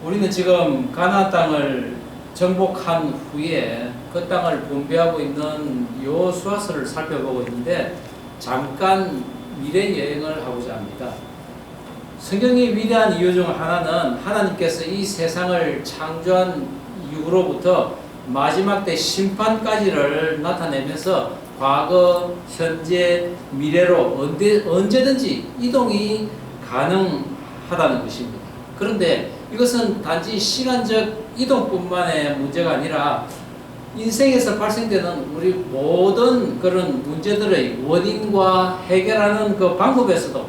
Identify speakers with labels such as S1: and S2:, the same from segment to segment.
S1: 우리는 지금 가나안 땅을 정복한 후에 그 땅을 분배하고 있는 여호수아서를 살펴보고 있는데 잠깐 미래 여행을 하고자 합니다. 성경의 위대한 이유 중 하나는 하나님께서 이 세상을 창조한 이후로부터 마지막 때 심판까지를 나타내면서 과거, 현재, 미래로 언제든지 이동이 가능하다는 것입니다. 그런데 이것은 단지 시간적 이동뿐만의 문제가 아니라 인생에서 발생되는 우리 모든 그런 문제들의 원인과 해결하는 그 방법에서도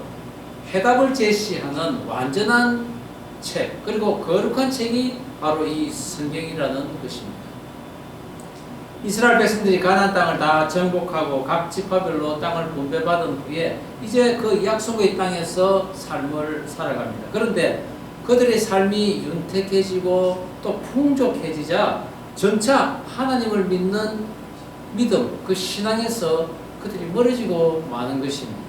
S1: 해답을 제시하는 완전한 책, 그리고 거룩한 책이 바로 이 성경이라는 것입니다. 이스라엘 백성들이 가나안 땅을 다 정복하고 각 지파별로 땅을 분배받은 후에 이제 그 약속의 땅에서 삶을 살아갑니다. 그런데 그들의 삶이 윤택해지고 또 풍족해지자 점차 하나님을 믿는 믿음, 그 신앙에서 그들이 멀어지고 마는 것입니다.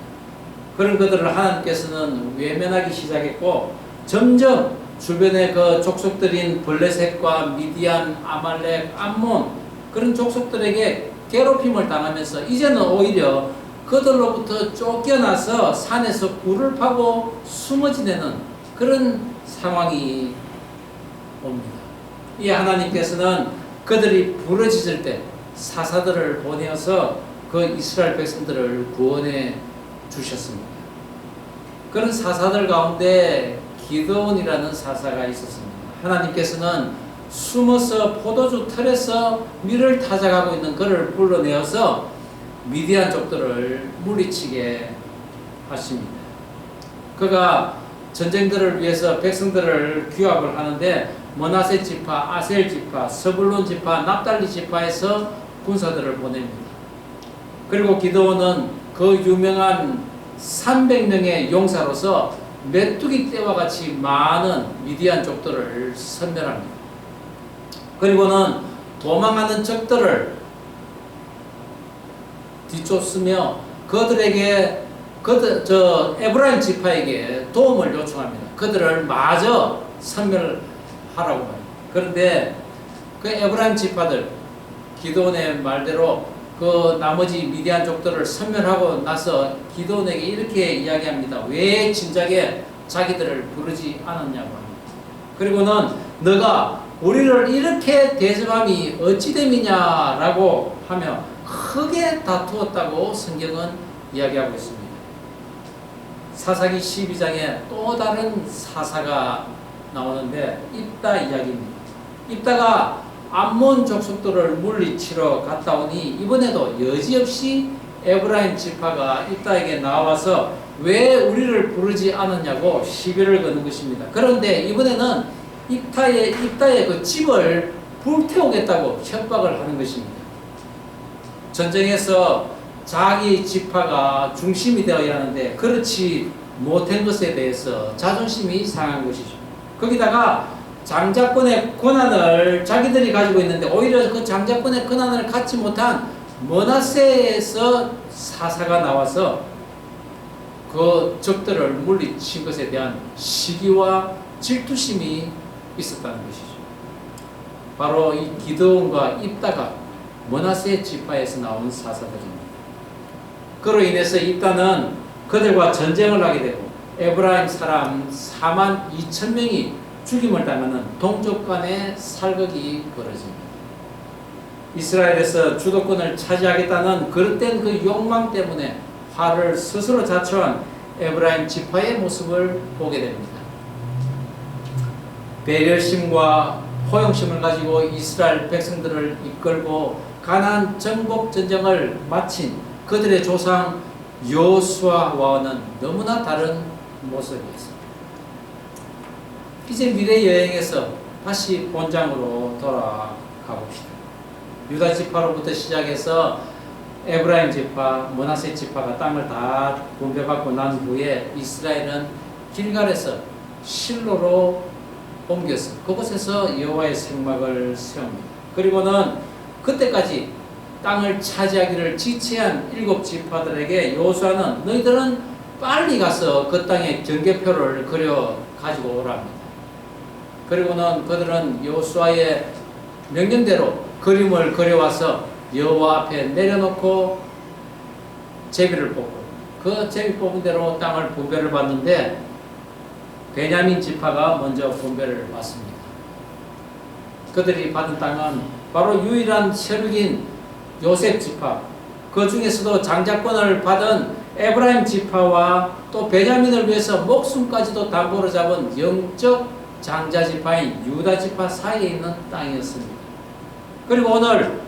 S1: 그런 그들을 하나님께서는 외면하기 시작했고 점점 주변의 그 족속들인 블레셋과 미디안, 아말렉, 암몬 그런 족속들에게 괴롭힘을 당하면서 이제는 오히려 그들로부터 쫓겨나서 산에서 굴을 파고 숨어 지내는 그런 상황이 옵니다. 이 하나님께서는 그들이 부르짖을 때 사사들을 보내어서 그 이스라엘 백성들을 구원해 주셨습니다. 그런 사사들 가운데 기드온이라는 사사가 있었습니다. 하나님께서는 숨어서 포도주 털에서 밀을 타작하고 있는 그를 불러내어서 미디안 족들을 물리치게 하십니다. 그가 전쟁들을 위해서 백성들을 규합을 하는데 므낫세 지파, 아셀 지파, 스불론 지파, 납달리 지파에서 군사들을 보냅니다. 그리고 기드온은 그 유명한 300명의 용사로서 메뚜기 떼와 같이 많은 미디안 족들을 섬멸합니다. 그리고는 도망하는 적들을 뒤쫓으며 그들에게 에브라임 지파에게 도움을 요청합니다. 그들을 마저 섬멸하라고 합니다. 그런데 그 에브라임 지파들 기드온의 말대로 그 나머지 미디안 족들을 섬멸하고 나서 기드온에게 이렇게 이야기합니다. 왜 진작에 자기들을 부르지 않았냐고 합니다. 그리고는 너가 우리를 이렇게 대접함이 어찌 됨이냐라고 하며 크게 다투었다고 성경은 이야기하고 있습니다. 사사기 12장에 또 다른 사사가 나오는데 입다 이야기입니다. 입다가 암몬 족속들을 물리치러 갔다 오니 이번에도 여지없이 에브라임 지파가 입다에게 나와서 왜 우리를 부르지 않았냐고 시비를 거는 것입니다. 그런데 이번에는 입다의 그 집을 불태우겠다고 협박을 하는 것입니다. 전쟁에서 자기 지파가 중심이 되어야 하는데 그렇지 못한 것에 대해서 자존심이 상한 것이죠. 거기다가 장자권의 권한을 자기들이 가지고 있는데 오히려 그 장자권의 권한을 갖지 못한 므낫세에서 사사가 나와서 그 적들을 물리친 것에 대한 시기와 질투심이 있었다는 것이죠. 바로 이 기드온과 입다가 므낫세 지파에서 나온 사사들입니다. 그로 인해서 입다는 그들과 전쟁을 하게 되고 에브라임 사람 4만 2천 명이 죽임을 당하는 동족 간의 살극이 벌어집니다. 이스라엘에서 주도권을 차지하겠다는 그릇된 그 욕망 때문에 화를 스스로 자초한 에브라임 지파의 모습을 보게 됩니다. 배려심과 호용심을 가지고 이스라엘 백성들을 이끌고 가나안 정복 전쟁을 마친 그들의 조상 여호수아와는 너무나 다른 모습이었습니다. 이제 미래 여행에서 다시 본장으로 돌아가 봅시다. 유다 지파로부터 시작해서 에브라임 지파, 므낫세 지파가 땅을 다 분배받고 난 후에 이스라엘은 길갈에서 실로로 옮겨서 그곳에서 여호와의 생막을 세웁니다. 그리고는 그때까지 땅을 차지하기를 지체한 7지파들에게 여호수아는 너희들은 빨리 가서 그 땅에 경계표를 그려 가지고 오랍니다. 그리고는 그들은 여호수아의 명령대로 그림을 그려와서 여호와 앞에 내려놓고 제비를 뽑고 그 제비 뽑은 대로 땅을 분배를 받는데 베냐민 지파가 먼저 분배를 받습니다. 그들이 받은 땅은 바로 유일한 세력인 요셉 지파, 그 중에서도 장자권을 받은 에브라임 지파와 또 베냐민을 위해서 목숨까지도 담보로 잡은 영적 장자 지파인 유다 지파 사이에 있는 땅이었습니다. 그리고 오늘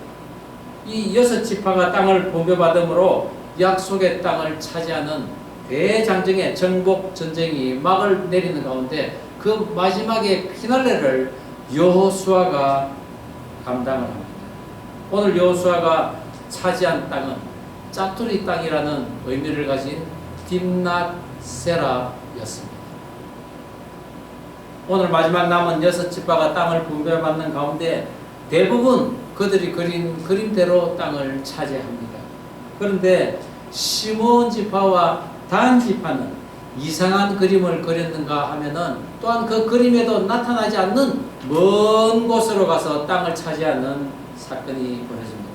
S1: 이 6지파가 땅을 분배받음으로 약속의 땅을 차지하는 대장정의 정복 전쟁이 막을 내리는 가운데 그 마지막의 피날레를 여호수아가 감당을 합니다. 오늘 여호수아가 차지한 땅은 짜투리 땅이라는 의미를 가진 딥낫세라였습니다. 오늘 마지막 남은 6지파가 땅을 분배받는 가운데 대부분 그들이 그린 그림대로 땅을 차지합니다. 그런데 시므온 지파와 단 지파는 이상한 그림을 그렸는가 하면은 또한 그 그림에도 나타나지 않는 먼 곳으로 가서 땅을 차지하는 사건이 벌어집니다.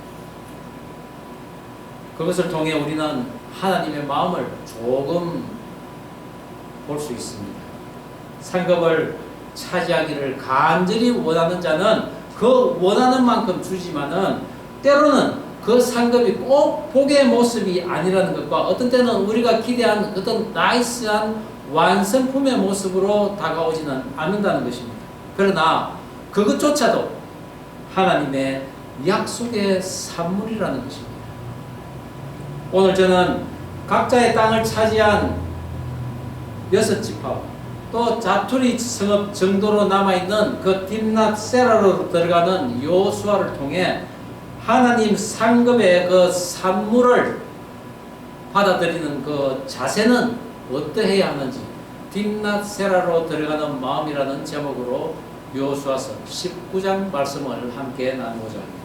S1: 그것을 통해 우리는 하나님의 마음을 조금 볼 수 있습니다. 상급을 차지하기를 간절히 원하는 자는 그 원하는 만큼 주지만은 때로는 그 상급이 꼭 복의 모습이 아니라는 것과 어떤 때는 우리가 기대한 어떤 나이스한 완성품의 모습으로 다가오지는 않는다는 것입니다. 그러나 그것조차도 하나님의 약속의 산물이라는 것입니다. 오늘 저는 각자의 땅을 차지한 6지파 또 자투리 성읍 정도로 남아있는 그 딥낫세라로 들어가는 여호수아를 통해 하나님 상급의 그 산물을 받아들이는 그 자세는 어떠해야 하는지 딥낫세라로 들어가는 마음이라는 제목으로 여호수아서 19장 말씀을 함께 나누고자 합니다.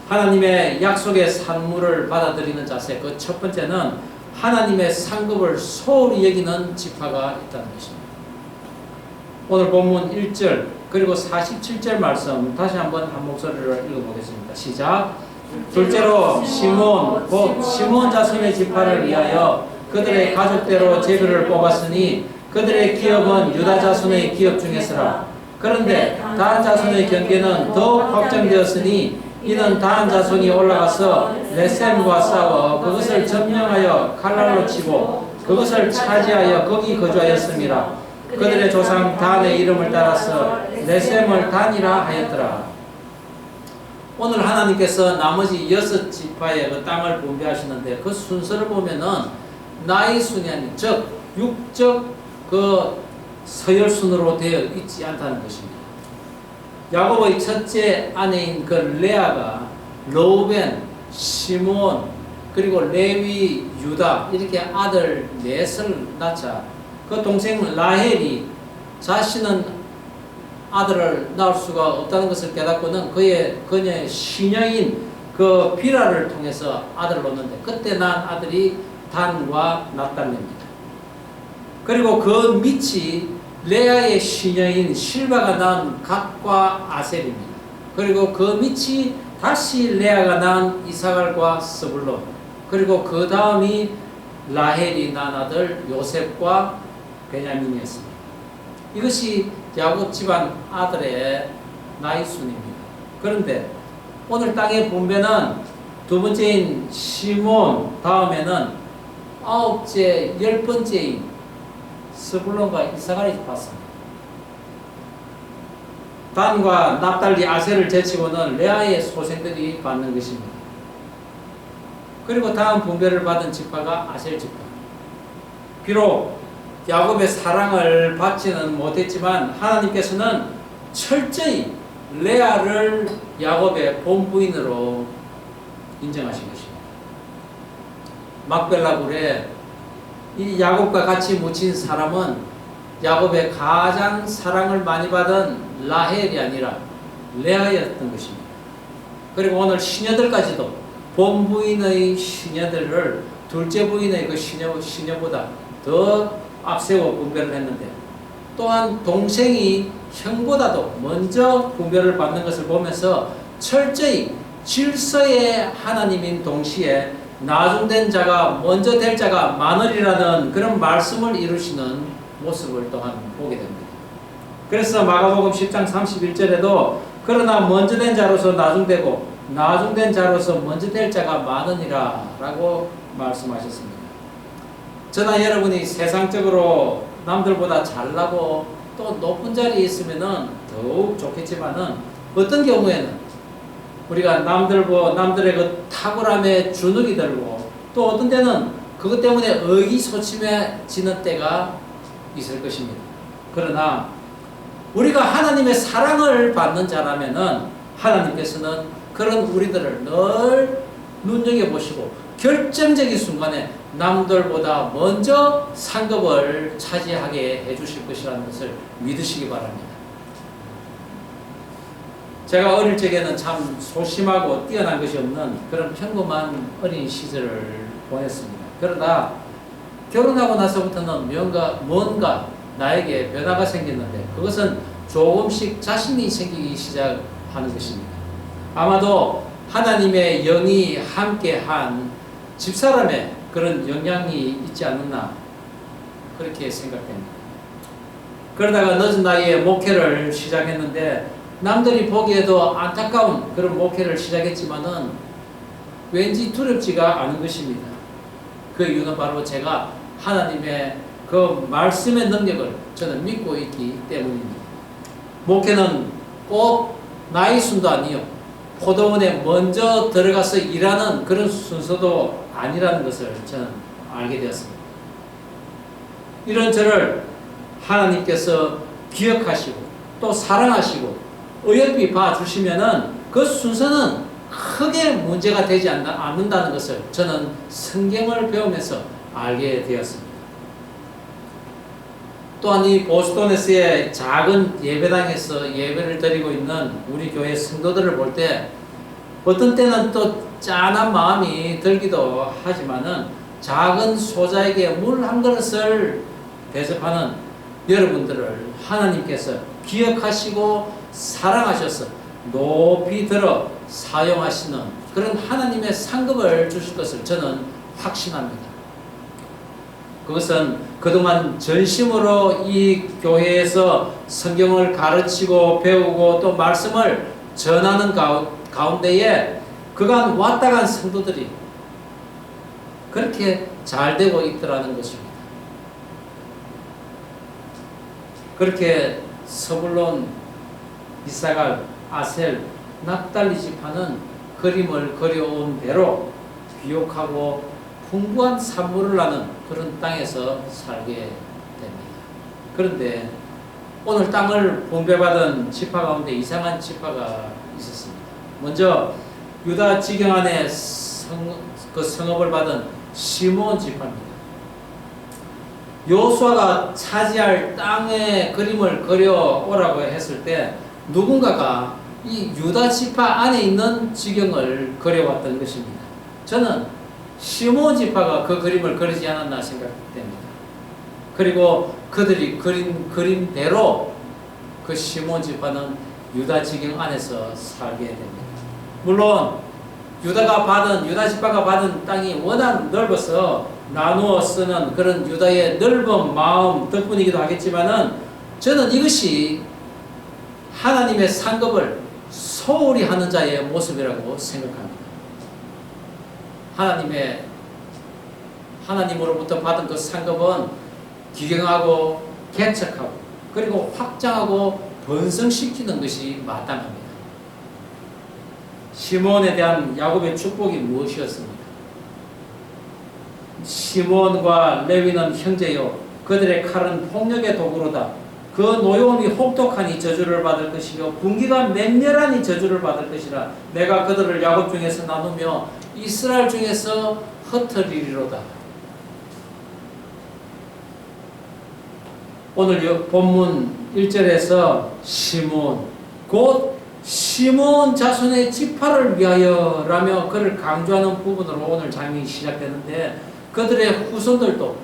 S1: 하나님의 약속의 산물을 받아들이는 자세, 그 첫 번째는 하나님의 상급을 소홀히 여기는 지파가 있다는 것입니다. 오늘 본문 1절 그리고 47절 말씀 다시 한번 한 목소리로 읽어보겠습니다. 시작. 둘째로 시므온 곧 시므온 자손의 지파를 위하여 그들의 가족대로 제비를 뽑았으니 그들의 기업은 유다 자손의 기업 중에서라. 그런데 단 자손의 경계는 더욱 확장되었으니 이는 다한 자손이 올라가서 레셈과 싸워 그것을 점령하여 칼날로 치고 그것을 차지하여 거기 거주하였습니다. 그들의 조상 단의 이름을 따라서 레셈을 단이라 하였더라. 오늘 하나님께서 나머지 6지파의 그 땅을 분배하시는데 그 순서를 보면은 나이 순이 아닌 즉 육적 그 서열순으로 되어 있지 않다는 것입니다. 야곱의 첫째 아내인 그 레아가 로벤, 시므온, 그리고 레위, 유다 이렇게 아들 넷을 낳자 그 동생 라헬이 자신은 아들을 낳을 수가 없다는 것을 깨닫고는 그녀의 시녀인 그 비라를 통해서 아들을 낳는데 그때 난 아들이 단과 낫단입니다. 그리고 그 밑이 레아의 시녀인 실바가 낳은 갓과 아셀입니다. 그리고 그 밑이 다시 레아가 낳은 이사갈과 스불론, 그리고 그 다음이 라헬이 낳은 아들 요셉과 베냐민이었습니다. 이것이 야곱 집안 아들의 나이 순입니다. 그런데 오늘 땅의 분배는 두 번째인 시몬 다음에는 9째, 10번째인 스불론과 이사갈이 봤습니다. 단과 납달리 아셀을 제치고는 레아의 소생들이 받는 것입니다. 그리고 다음 분배를 받은 지파가 아셀 지파. 비록 야곱의 사랑을 받지는 못했지만 하나님께서는 철저히 레아를 야곱의 본부인으로 인정하신 것입니다. 막벨라굴에 이 야곱과 같이 묻힌 사람은 야곱의 가장 사랑을 많이 받은 라헬이 아니라 레아였던 것입니다. 그리고 오늘 시녀들까지도 본부인의 시녀들을 둘째 부인의 그 시녀보다 더 앞세워 분배를 했는데 또한 동생이 형보다도 먼저 구별을 받는 것을 보면서 철저히 질서의 하나님인 동시에 나중된 자가 먼저 될 자가 많으리라는 그런 말씀을 이루시는 모습을 또한 보게 됩니다. 그래서 마가복음 10장 31절에도 그러나 먼저 된 자로서 나중되고 나중된 자로서 먼저 될 자가 많으니라 라고 말씀하셨습니다. 저나 여러분이 세상적으로 남들보다 잘나고 또 높은 자리에 있으면 더욱 좋겠지만은 어떤 경우에는 우리가 남들의 그 탁월함에 주눅이 들고 또 어떤 때는 그것 때문에 의기소침해지는 때가 있을 것입니다. 그러나 우리가 하나님의 사랑을 받는 자라면은 하나님께서는 그런 우리들을 늘 눈여겨보시고 결정적인 순간에 남들보다 먼저 상급을 차지하게 해주실 것이라는 것을 믿으시기 바랍니다. 제가 어릴 적에는 참 소심하고 뛰어난 것이 없는 그런 평범한 어린 시절을 보냈습니다. 그러나 결혼하고 나서부터는 뭔가 나에게 변화가 생겼는데 그것은 조금씩 자신이 생기기 시작하는 것입니다. 아마도 하나님의 영이 함께한 집사람의 그런 영향이 있지 않았나 그렇게 생각됩니다. 그러다가 늦은 나이에 목회를 시작했는데 남들이 보기에도 안타까운 그런 목회를 시작했지만은 왠지 두렵지가 않은 것입니다. 그 이유는 바로 제가 하나님의 그 말씀의 능력을 저는 믿고 있기 때문입니다. 목회는 꼭 나이 순도 아니요 포도원에 먼저 들어가서 일하는 그런 순서도 아니라는 것을 저는 알게 되었습니다. 이런 저를 하나님께서 기억하시고 또 사랑하시고 어여삐 봐주시면은 그 순서는 크게 문제가 되지 않는다는 것을 저는 성경을 배우면서 알게 되었습니다. 또한 이 보스턴에서의 작은 예배당에서 예배를 드리고 있는 우리 교회 성도들을 볼 때 어떤 때는 또 짠한 마음이 들기도 하지만은 작은 소자에게 물 한 그릇을 대접하는 여러분들을 하나님께서 기억하시고 사랑하셔서 높이 들어 사용하시는 그런 하나님의 상급을 주실 것을 저는 확신합니다. 그것은 그동안 전심으로 이 교회에서 성경을 가르치고 배우고 또 말씀을 전하는 가운데에 그간 왔다 간 성도들이 그렇게 잘 되고 있더라는 것입니다. 그렇게 서불론, 이사갈, 아셀, 납달리 지파는 그림을 그려온 대로 귀욕하고 풍부한 산물을 나는 그런 땅에서 살게 됩니다. 그런데 오늘 땅을 분배받은 지파 가운데 이상한 지파가 있었습니다. 먼저 유다 지경 안에 그 성읍을 받은 시몬 지파입니다. 여호수아가 차지할 땅의 그림을 그려오라고 했을 때 누군가가 이 유다 지파 안에 있는 지경을 그려왔던 것입니다. 저는 시몬 지파가 그 그림을 그리지 않았나 생각됩니다. 그리고 그들이 그린 그림대로 그 시몬 지파는 유다 지경 안에서 살게 됩니다. 물론 유다 지파가 받은 땅이 워낙 넓어서 나누어 쓰는 그런 유다의 넓은 마음 덕분이기도 하겠지만은 저는 이것이 하나님의 상급을 소홀히 하는 자의 모습이라고 생각합니다. 하나님으로부터 받은 그 상급은 기경하고 개척하고 그리고 확장하고 번성시키는 것이 마땅합니다. 시몬에 대한 야곱의 축복이 무엇이었습니까? 시몬과 레위는 형제요 그들의 칼은 폭력의 도구로다. 그 노여움이 혹독하니 저주를 받을 것이요 분기가 맹렬하니 저주를 받을 것이라. 내가 그들을 야곱 중에서 나누며 이스라엘 중에서 흩어리리로다. 오늘 본문 1절에서 시몬 곧 시몬 자손의 지파를 위하여라며 그를 강조하는 부분으로 오늘 장면이 시작되는데 그들의 후손들도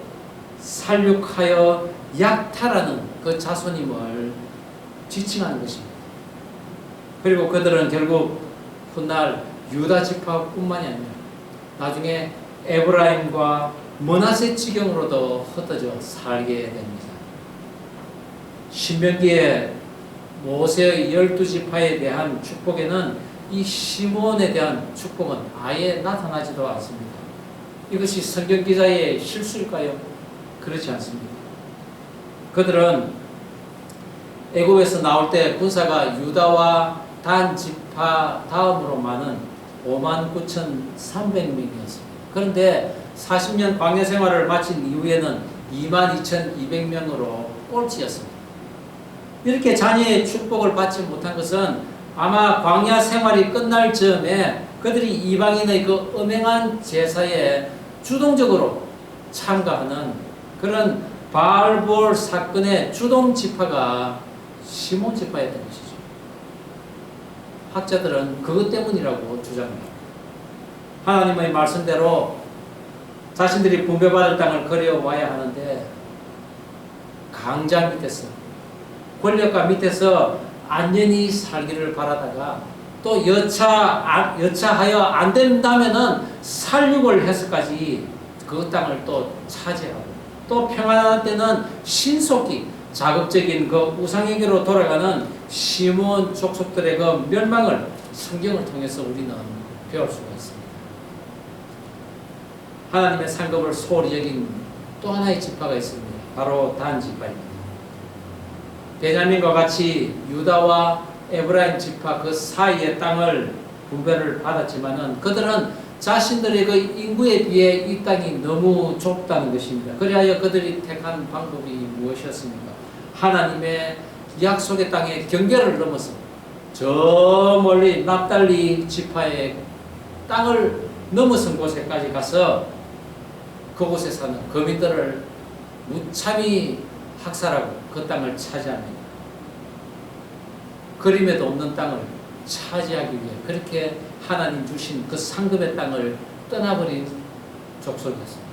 S1: 살육하여 약탈하는 그 자손임을 지칭하는 것입니다. 그리고 그들은 결국 훗날 유다 지파뿐만이 아니라 나중에 에브라임과 므낫세 지경으로도 흩어져 살게 됩니다. 신명기에 모세의 12지파에 대한 축복에는 이 시몬에 대한 축복은 아예 나타나지도 않습니다. 이것이 성경 기자의 실수일까요? 그렇지 않습니다. 그들은 애굽에서 나올 때 군사가 유다와 단 지파 다음으로 많은 59,300명이었습니다. 그런데 40년 광야 생활을 마친 이후에는 22,200명으로 꼴찌였습니다. 이렇게 자녀의 축복을 받지 못한 것은 아마 광야 생활이 끝날 즈음에 그들이 이방인의 그 음행한 제사에 주동적으로 참가하는 그런 바알볼 사건의 주동 지파가 시몬 지파였던 것이죠. 학자들은 그것 때문이라고 주장합니다. 하나님의 말씀대로 자신들이 분배받을 땅을 거려와야 하는데 강자 밑에서 권력가 밑에서 안전히 살기를 바라다가 또 여차하여 안 된다면은 살육을 해서까지 그 땅을 또 차지하고 또 평안한 때는 신속히 자극적인 그 우상에게로 돌아가는 시몬 족속들의 그 멸망을 성경을 통해서 우리는 배울 수가 있습니다. 하나님의 상급을 소홀히 여긴 또 하나의 지파가 있습니다. 바로 단 지파입니다. 베냐민과 같이 유다와 에브라임 지파 그 사이의 땅을 분배를 받았지만은 그들은 자신들의 그 인구에 비해 이 땅이 너무 좁다는 것입니다. 그리하여 그들이 택한 방법이 무엇이었습니까? 하나님의 약속의 땅의 경계를 넘어서 저 멀리 납달리 지파의 땅을 넘어선 곳에까지 가서 그곳에 사는 거민들을 무참히 학살하고 그 땅을 차지합니다. 그림에도 없는 땅을 차지하기 위해 그렇게 하나님 주신 그 상급의 땅을 떠나버린 족속이었습니다.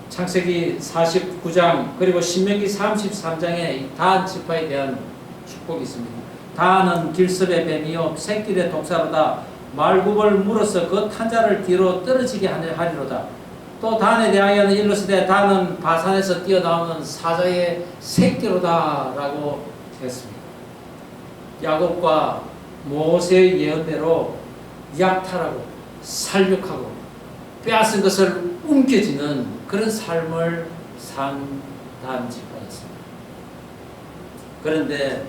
S1: 창세기 49장 그리고 신명기 33장에 단 지파에 대한 축복이 있습니다. 단은 길섭의 뱀이요 새끼의 독사로다. 말굽을 물어서 그 탄자를 뒤로 떨어지게 하리로다. 또 단에 대하여는 일러스되 단은 바산에서 뛰어나오는 사자의 새끼로다 라고 했습니다. 야곱과 모세의 예언대로 약탈하고 살육하고 빼앗은 것을 움켜쥐는 그런 삶을 산 단 지파였습니다. 그런데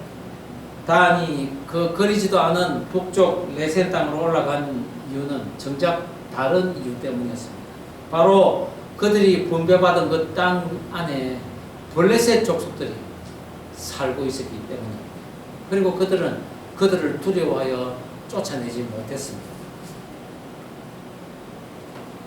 S1: 단이 그 거리지도 않은 북쪽 레센 땅으로 올라간 이유는 정작 다른 이유 때문이었습니다. 바로 그들이 분배받은 그 땅 안에 블레셋 족속들이 살고 있었기 때문입니다. 그리고 그들은 그들을 두려워하여 쫓아내지 못했습니다.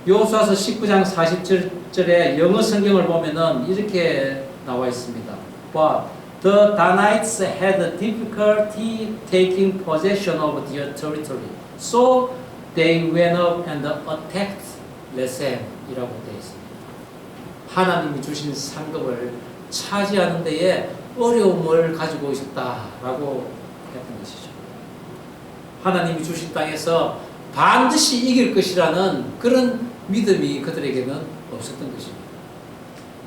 S1: 여호수아서 19장 40절에 영어 성경을 보면은 이렇게 나와 있습니다. But the Danites had difficulty taking possession of their territory, so they went up and attacked 레셈이라고 되어 있습니다. 하나님이 주신 상급을 차지하는 데에 어려움을 가지고 있었다라고 했던 것이죠. 하나님이 주신 땅에서 반드시 이길 것이라는 그런 믿음이 그들에게는 없었던 것입니다.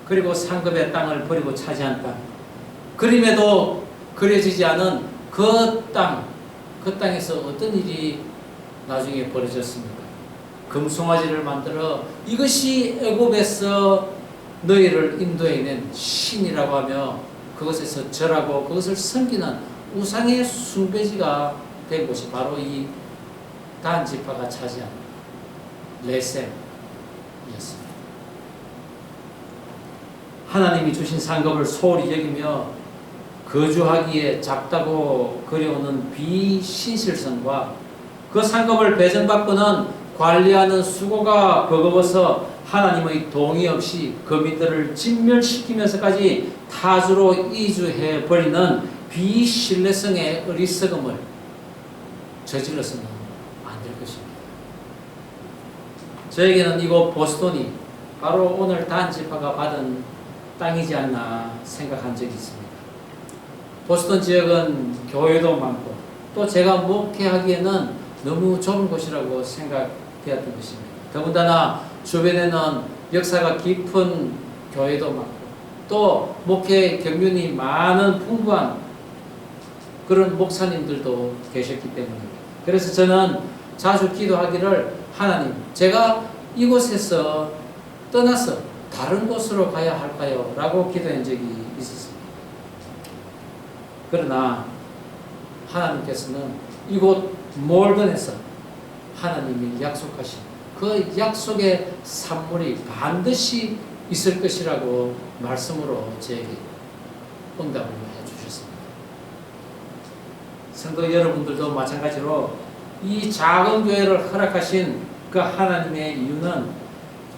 S1: 그리고 상급의 땅을 버리고 차지한 땅, 그림에도 그려지지 않은 그 땅에서 어떤 일이 나중에 벌어졌습니까? 금송아지를 만들어 이것이 애굽에서 너희를 인도해낸 신이라고 하며 그것에서 절하고 그것을 섬기는 우상의 숭배지가 된 곳이 바로 이 단 지파가 차지한 레셈이었습니다. 하나님이 주신 상급을 소홀히 여기며 거주하기에 작다고 그려오는 비신실성과 그 상급을 배정받고는 관리하는 수고가 버거워서 하나님의 동의 없이 거민들을 진멸시키면서까지 타주로 이주해 버리는 비신뢰성의 어리석음을 저질러서는 안 될 것입니다. 저에게는 이곳 보스턴이 바로 오늘 단 지파가 받은 땅이지 않나 생각한 적이 있습니다. 보스턴 지역은 교회도 많고 또 제가 목회하기에는 너무 좁은 곳이라고 생각되었던 것입니다. 더군다나 주변에는 역사가 깊은 교회도 많고 또 목회 경륜이 많은 풍부한 그런 목사님들도 계셨기 때문입니다. 그래서 저는 자주 기도하기를 하나님, 제가 이곳에서 떠나서 다른 곳으로 가야 할까요? 라고 기도한 적이 있었습니다. 그러나 하나님께서는 이곳 몰던에서 하나님이 약속하신 그 약속의 산물이 반드시 있을 것이라고 말씀으로 저에게 응답을 해주셨습니다. 성도 여러분들도 마찬가지로 이 작은 교회를 허락하신 그 하나님의 이유는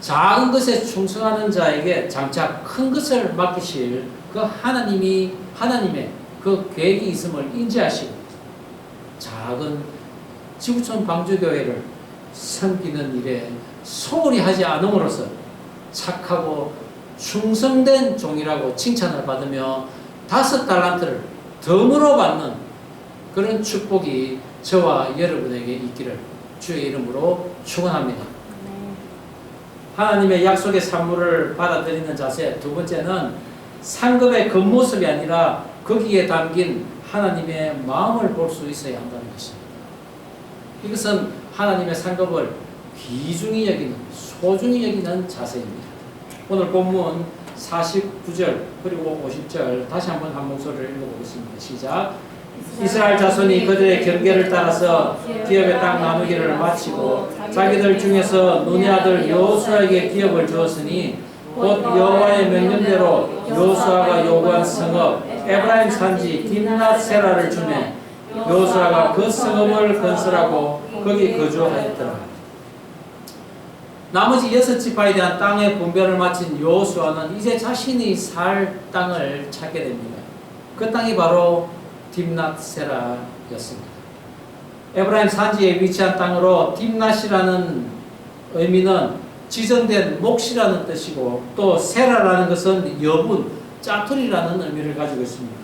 S1: 작은 것에 충성하는 자에게 장차 큰 것을 맡기실 그 하나님의 그 계획이 있음을 인지하시고 작은 지구촌 방주교회를 섬기는 일에 소홀히 하지 않음으로써 착하고 충성된 종이라고 칭찬을 받으며 5달란트를 덤으로 받는 그런 축복이 저와 여러분에게 있기를 주의 이름으로 축원합니다. 하나님의 약속의 산물을 받아들이는 자세, 두 번째는 상급의 겉모습이 아니라 거기에 담긴 하나님의 마음을 볼 수 있어야 한다는 것입니다. 이것은 하나님의 상급을 귀중히 여기는, 소중히 여기는 자세입니다. 오늘 본문 49절 그리고 50절 다시 한번 한 목소리를 읽어보겠습니다. 시작. 이스라엘 자손이 그들의 경계를 따라서 기업의 땅 나누기를 마치고 자기들 중에서 눈의 아들 여호수아에게 기업을 주었으니 곧 여호와의 명령대로 여호수아가 요구한 성읍 에브라임 산지 딥낫세라를 주매 여호수아가 그 성읍을 건설하고 거기 거주하였더라. 나머지 6지파에 대한 땅의 분배를 마친 여호수아는 이제 자신이 살 땅을 찾게 됩니다. 그 땅이 바로 딥낫세라였습니다. 에브라임 산지에 위치한 땅으로 딥낫이라는 의미는 지정된 몫이라는 뜻이고 또 세라라는 것은 여분, 짜투리라는 의미를 가지고 있습니다.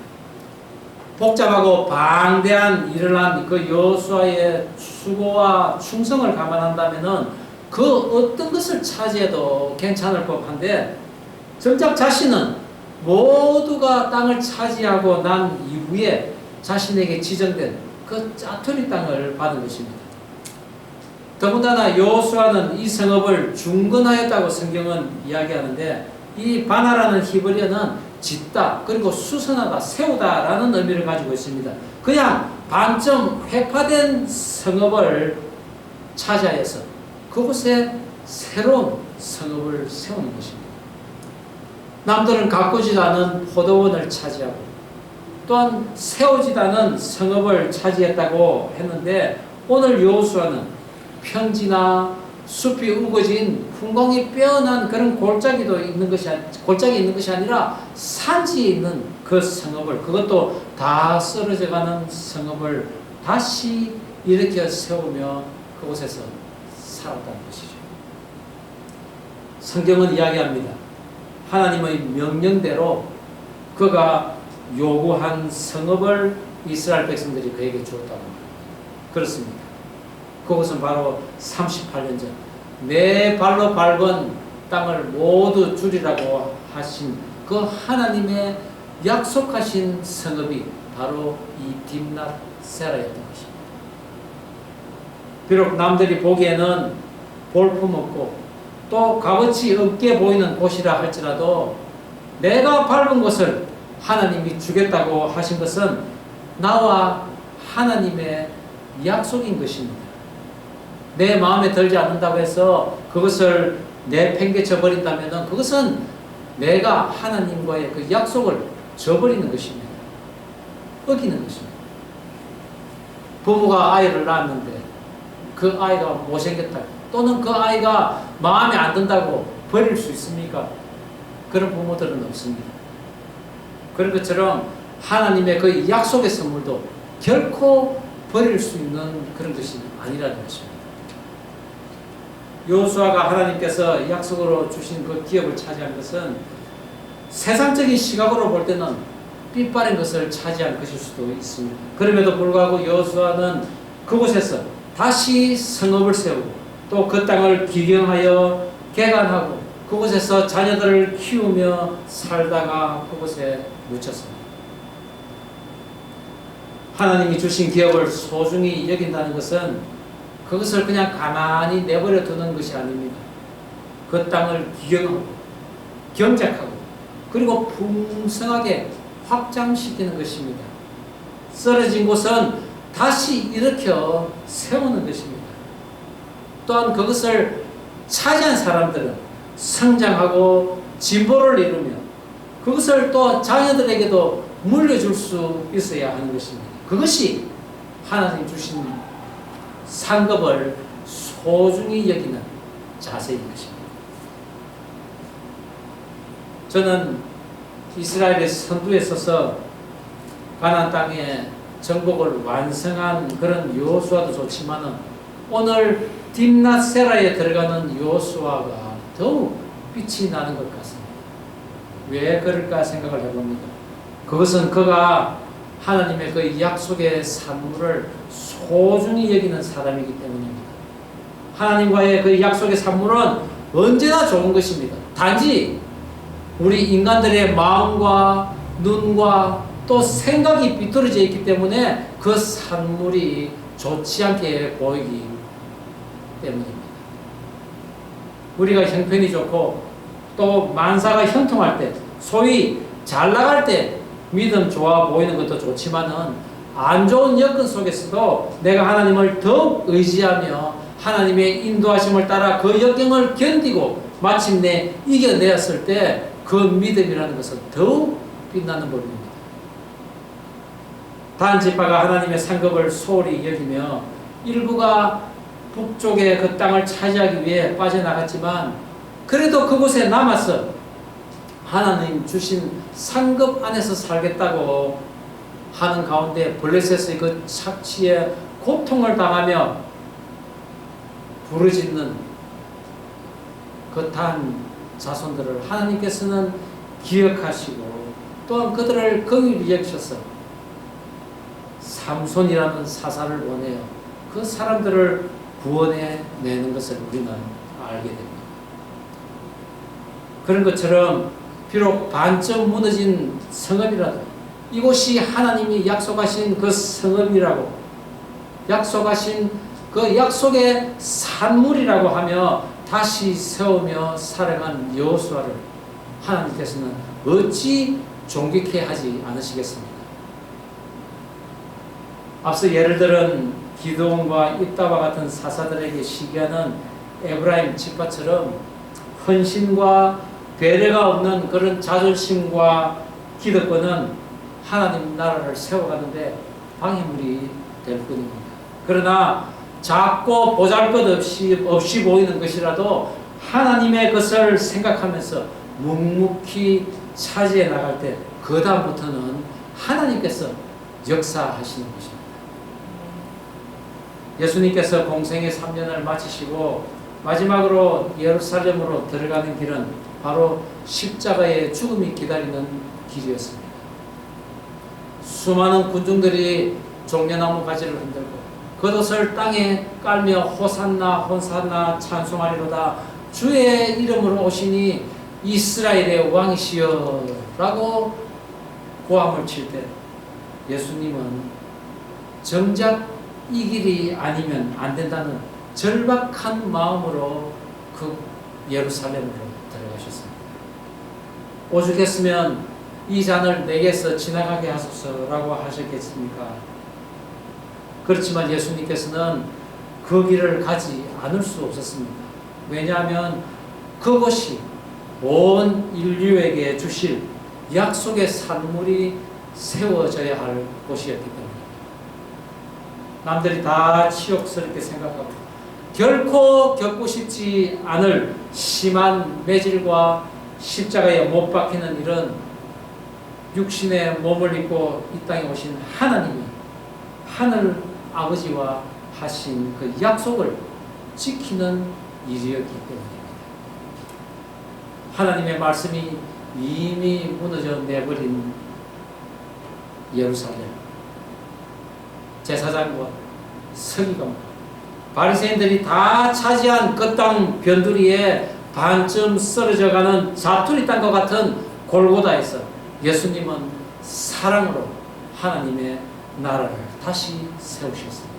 S1: 복잡하고 방대한 일을 한 그 여호수아의 수고와 충성을 감안한다면은 그 어떤 것을 차지해도 괜찮을 법한데 정작 자신은 모두가 땅을 차지하고 난 이후에 자신에게 지정된 그 짜투리 땅을 받은 것입니다. 더군다나 여호수아는 이 성읍을 중건하였다고 성경은 이야기하는데 이 바나라는 히브리어는 짓다 그리고 수선하다 세우다라는 의미를 가지고 있습니다. 그냥 반쯤 회파된 성읍을 차지하여서 그곳에 새로운 성읍을 세우는 것입니다. 남들은 가꾸지도 않은 포도원을 차지하고 또한 세우지도 않은 성읍을 차지했다고 했는데 오늘 여호수아는 평지나 숲이 우거진 풍광이 빼어난 그런 골짜기 있는 것이 아니라 산지에 있는 그 성읍을 그것도 다 쓰러져가는 성읍을 다시 일으켜 세우며 그곳에서 살았다는 것이죠. 성경은 이야기합니다. 하나님의 명령대로 그가 요구한 성읍을 이스라엘 백성들이 그에게 주었다고 합니다. 그렇습니다. 그것은 바로 38년 전 내 발로 밟은 땅을 모두 주리라고 하신 그 하나님의 약속하신 성읍이 바로 이 딥낫세라였던 것입니다. 비록 남들이 보기에는 볼품없고 또 값어치 없게 보이는 곳이라 할지라도 내가 밟은 곳을 하나님이 주겠다고 하신 것은 나와 하나님의 약속인 것입니다. 내 마음에 들지 않는다고 해서 그것을 내팽개쳐 버린다면 그것은 내가 하나님과의 그 약속을 저버리는 것입니다. 어기는 것입니다. 부부가 아이를 낳았는데 그 아이가 못생겼다 또는 그 아이가 마음에 안 든다고 버릴 수 있습니까? 그런 부모들은 없습니다. 그런 것처럼 하나님의 그 약속의 선물도 결코 버릴 수 있는 그런 것이 아니라는 것입니다. 여호수아가 하나님께서 약속으로 주신 그 기업을 차지한 것은 세상적인 시각으로 볼 때는 삐빠른 것을 차지한 것일 수도 있습니다. 그럼에도 불구하고 여호수아는 그곳에서 다시 성읍을 세우고 또 그 땅을 기경하여 개간하고 그곳에서 자녀들을 키우며 살다가 그곳에 묻혔습니다. 하나님이 주신 기업을 소중히 여긴다는 것은 그것을 그냥 가만히 내버려 두는 것이 아닙니다. 그 땅을 기경하고 경작하고 그리고 풍성하게 확장시키는 것입니다. 쓰러진 곳은 다시 일으켜 세우는 것입니다. 또한 그것을 차지한 사람들은 성장하고 진보를 이루며 그것을 또 자녀들에게도 물려줄 수 있어야 하는 것입니다. 그것이 하나님 주신 상급을 소중히 여기는 자세인 것입니다. 저는 이스라엘의 선두에 서서 가나안 땅에 정복을 완성한 그런 여호수아도 좋지만은 오늘 딥낫세라에 들어가는 여호수아가 더욱 빛이 나는 것 같습니다. 왜 그럴까 생각을 해봅니다. 그것은 그가 하나님의 그 약속의 산물을 소중히 여기는 사람이기 때문입니다. 하나님과의 그 약속의 산물은 언제나 좋은 것입니다. 단지 우리 인간들의 마음과 눈과 또 생각이 비뚤어져 있기 때문에 그 산물이 좋지 않게 보이기 때문입니다. 우리가 형편이 좋고 또 만사가 형통할 때, 소위 잘 나갈 때 믿음 좋아 보이는 것도 좋지만은 안 좋은 여건 속에서도 내가 하나님을 더욱 의지하며 하나님의 인도하심을 따라 그 역경을 견디고 마침내 이겨내었을 때 그 믿음이라는 것은 더욱 빛나는 법입니다. 단 지파가 하나님의 상급을 소홀히 여기며 일부가 북쪽의 그 땅을 차지하기 위해 빠져나갔지만 그래도 그곳에 남아서 하나님 주신 상급 안에서 살겠다고 하는 가운데 블레셋의 그 착취에 고통을 당하며 부르짖는 그 단 자손들을 하나님께서는 기억하시고 또한 그들을 긍휼히 여기셔서 삼손이라는 사사를 보내어 그 사람들을 구원해 내는 것을 우리는 알게 됩니다. 그런 것처럼 비록 반쯤 무너진 성읍이라도 이곳이 하나님이 약속하신 그 성읍이라고 약속하신 그 약속의 산물이라고 하며 다시 세우며 살아간 여호수아를 하나님께서는 어찌 존귀케 하지 않으시겠습니까? 앞서 예를 들은 기드온과 입다와 같은 사사들에게 시기하는 에브라임 지파처럼 헌신과 배려가 없는 그런 자존심과 기득권은 하나님 나라를 세워가는데 방해물이 될 뿐입니다. 그러나 작고 보잘것없이 보이는 것이라도 하나님의 것을 생각하면서 묵묵히 차지해 나갈 때 그 다음부터는 하나님께서 역사하시는 것입니다. 예수님께서 공생의 3년을 마치시고 마지막으로 예루살렘으로 들어가는 길은 바로 십자가의 죽음이 기다리는 길이었습니다. 수많은 군중들이 종려나무 가지를 흔들고 겉옷을 땅에 깔며 호산나 호산나 찬송하리로다 주의 이름으로 오시니 이스라엘의 왕이시여 라고 고함을 칠 때 예수님은 정작 이 길이 아니면 안 된다는 절박한 마음으로 그 예루살렘으로 들어가셨습니다. 오죽했으면 이 잔을 내게서 지나가게 하소서라고 하셨겠습니까? 그렇지만 예수님께서는 그 길을 가지 않을 수 없었습니다. 왜냐하면 그것이 온 인류에게 주실 약속의 산물이 세워져야 할 곳이었기 때문입니다. 남들이 다 치욕스럽게 생각하고 결코 겪고 싶지 않을 심한 매질과 십자가에 못 박히는 일은 육신의 몸을 입고 이 땅에 오신 하나님이 하늘 아버지와 하신 그 약속을 지키는 일이었기 때문입니다. 하나님의 말씀이 이미 무너져 내버린 예루살렘, 제사장과 서기관, 바리새인들이 다 차지한 그 땅 변두리에 반쯤 쓰러져가는 자투리 땅과 같은 골고다에서 예수님은 사랑으로 하나님의 나라를 다시 세우셨습니다.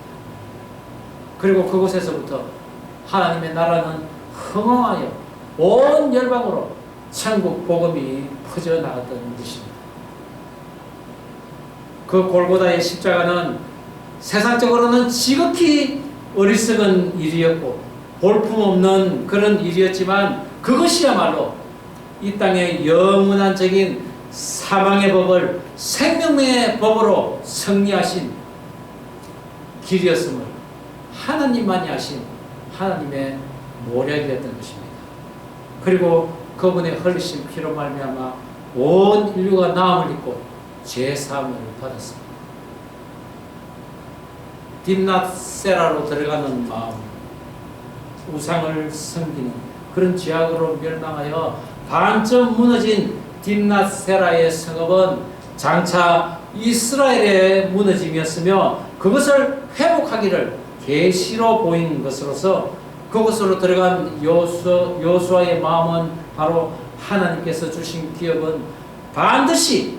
S1: 그리고 그곳에서부터 하나님의 나라는 흥황하여 온 열방으로 천국 복음이 퍼져나갔던 것입니다. 그 골고다의 십자가는 세상적으로는 지극히 어리석은 일이었고 볼품없는 그런 일이었지만 그것이야말로 이 땅의 영원한적인 사망의 법을 생명의 법으로 승리하신 길이었음을 하나님만이 하신 하나님의 모략이었던 것입니다. 그리고 그분의 흘리신 피로 말미암아 온 인류가 나음을 입고 죄사함을 받았습니다. 딥낫세라로 들어가는 마음, 우상을 섬기는 그런 죄악으로 멸망하여 반쯤 무너진 딥낫세라의 성읍은 장차 이스라엘의 무너짐이었으며 그것을 회복하기를 계시로 보인 것으로서 그곳으로 들어간 요수아의 마음은 바로 하나님께서 주신 기업은 반드시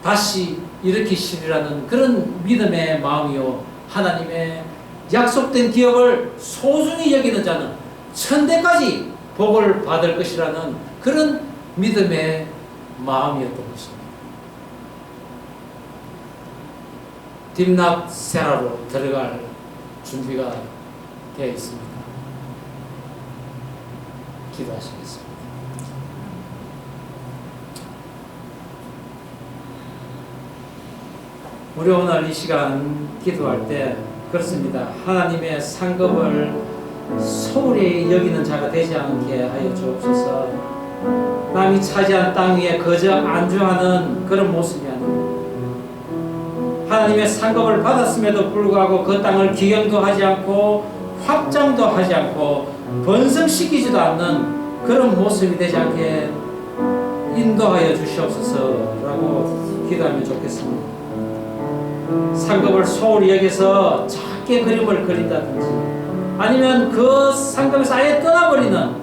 S1: 다시 일으키시리라는 그런 믿음의 마음이요, 하나님의 약속된 기업을 소중히 여기는 자는 천대까지 복을 받을 것이라는 그런 믿음의 마음이었던 것입니다. 딥낫세라로 들어갈 준비가 되어 있습니다. 기도하시겠습니다. 우리 오늘 이 시간 기도할 때 그렇습니다. 하나님의 상급을 소홀히 여기는 자가 되지 않게 하여 주옵소서. 남이 차지한 땅 위에 거저 안주하는 그런 모습이 아닙니다. 하나님의 상급을 받았음에도 불구하고 그 땅을 기경도 하지 않고 확장도 하지 않고 번성시키지도 않는 그런 모습이 되지 않게 인도하여 주시옵소서라고 기도하면 좋겠습니다. 상급을 소홀히 여기서 작게 그림을 그린다든지 아니면 그 상급에서 아예 떠나버리는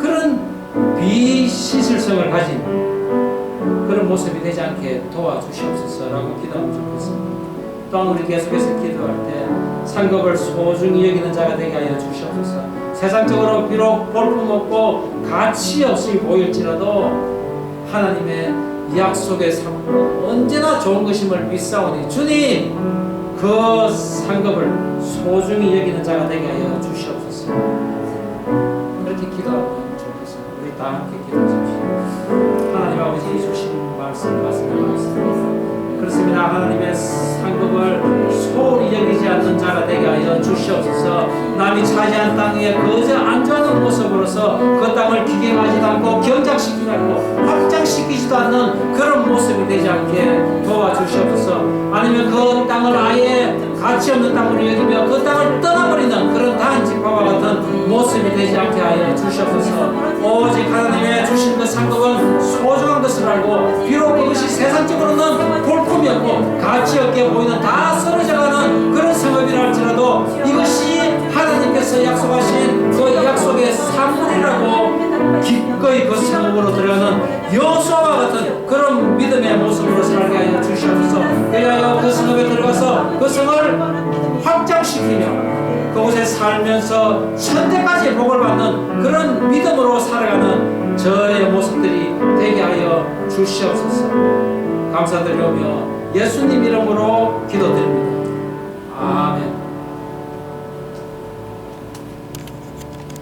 S1: 그런 비시술성을 가진 그런 모습이 되지 않게 도와주시옵소서라고 기도하면 좋겠습니다. 또한 우리 계속해서 기도할 때 상급을 소중히 여기는 자가 되게 하여 주시옵소서. 세상적으로 비록 볼품없고 가치 없이 보일지라도 하나님의 약속의 삶으로 언제나 좋은 것임을 믿사오니 주님 그 상급을 소중히 여기는 자가 되게 하여 주시옵소서. 그렇게 기도하면 좋겠습니다. 우리 다 함께 기도하십시오. 하나님 아버지 주신 말씀입니다. 그렇습니다. 하나님의 상급을 소홀히 여기지 않는 자가 되게 하여 주시옵소서. 남이 차지한 땅에 거저 안주하는 모습으로서 그 땅을 기경하지도 않고 경작시키지 않고 확장시키지도 않는 그런 모습이 되지 않게 도와주시옵소서. 아니면 그 땅을 아예 가치 없는 땅으로 여기며 그 땅을 떠나버리는 그런 단지파와 같은 모습이 되지 않게 하여 주시옵소서. 오직 하나님의 주신 그 상급은 소중한 것을 알고 비록 그것이 세상적으로는 볼품이 없고 가치 없게 보이는 다 쓰러져가는 그런 성읍이라 할지라도 이것이 하나님께서 약속하신 그 약속의 산물이라고 기꺼이 그 성읍으로 들어가는 여호수아와 같은 그런 믿음의 모습으로 살게 하여 주시옵소서. 그리하여 그 성읍에 들어가서 그 성을 확장시키며 그곳에 살면서 천대까지 복을 받는 그런 믿음으로 살아가는 저의 모습들이 되게 하여 주시옵소서. 감사드리오며 예수님 이름으로 기도드립니다. 아멘.